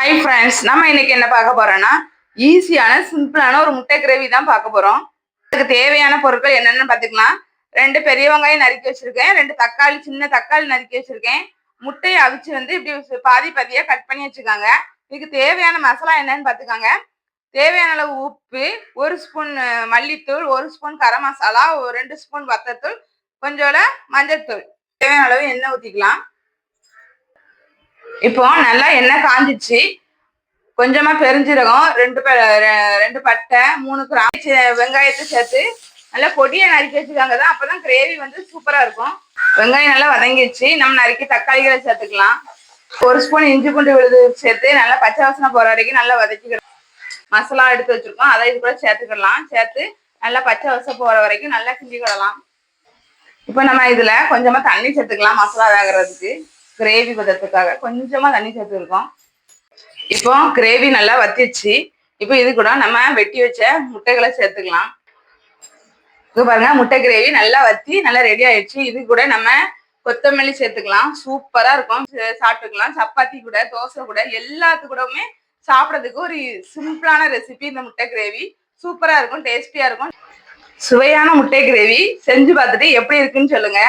Hi friends, நம்ம இன்னைக்கு என்ன பார்க்க போறோம்னா ஈஸியான சிம்பிளான ஒரு முட்டை கிரேவி தான் பார்க்க போறோம். அதுக்கு தேவையான பொருட்கள் என்னென்னு பார்த்துக்கலாம். 2 பெரிய வெங்காயம் நறுக்கி வச்சிருக்கேன், 2 தக்காளி, சின்ன தக்காளி நறுக்கி வச்சிருக்கேன். முட்டையை அவிச்சு இப்படி பாதி பாதியா கட் பண்ணி வச்சுக்காங்க. இதுக்கு தேவையான மசாலா என்னன்னு பார்த்துக்காங்க. தேவையான அளவு உப்பு, 1 ஸ்பூன் மல்லித்தூள், 1 ஸ்பூன் கரம் மசாலா, 2 ஸ்பூன் வத்தத்தூள், கொஞ்சோட மஞ்சள் தூள். தேவையான அளவு எண்ணெய் ஊற்றிக்கலாம். இப்போ நல்லா எண்ணெய் காஞ்சிச்சு. கொஞ்சமா பெருஞ்சீரகம், 2 பட்டை, 3 கிராம்பு, வெங்காயத்தை சேர்த்து நல்லா பொடியை நறுக்கி வச்சுக்காங்க தான். அப்பதான் கிரேவி சூப்பரா இருக்கும். வெங்காயம் நல்லா வதங்கிடுச்சு. நம்ம நறுக்கி தக்காளிகளை சேர்த்துக்கலாம். 1 ஸ்பூன் இஞ்சி பூண்டு விழுது சேர்த்து நல்லா பச்சை வாசனை போற வரைக்கும் நல்லா வதக்கிக்கலாம். மசாலா எடுத்து வச்சிருக்கோம், அதை இது கூட சேர்த்துக்கலாம். சேர்த்து நல்லா பச்சை வாசனை போற வரைக்கும் நல்லா கிண்டிக்கிடலாம். இப்போ நம்ம இதுல கொஞ்சமா தண்ணி சேர்த்துக்கலாம். மசாலா வேகிறதுக்கு, கிரேவி பதத்துக்காக கொஞ்சமா தண்ணி சேர்த்துருக்கோம். இப்போ கிரேவி நல்லா வத்திச்சு. இப்போ இது கூட நம்ம வெட்டி வச்ச முட்டைகளை சேர்த்துக்கலாம். இது பாருங்க, முட்டை கிரேவி நல்லா வத்தி நல்லா ரெடி ஆயிடுச்சு. இது கூட நம்ம கொத்தமல்லி சேர்த்துக்கலாம். சூப்பரா இருக்கும். சாப்பிட்டுக்கலாம். சப்பாத்தி கூட, தோசை கூட, எல்லாத்து கூடவுமே சாப்பிட்றதுக்கு ஒரு சிம்பிளான ரெசிபி இந்த முட்டை கிரேவி. சூப்பரா இருக்கும், டேஸ்டியா இருக்கும். சுவையான முட்டை கிரேவி செஞ்சு பார்த்துட்டு எப்படி இருக்குன்னு சொல்லுங்க.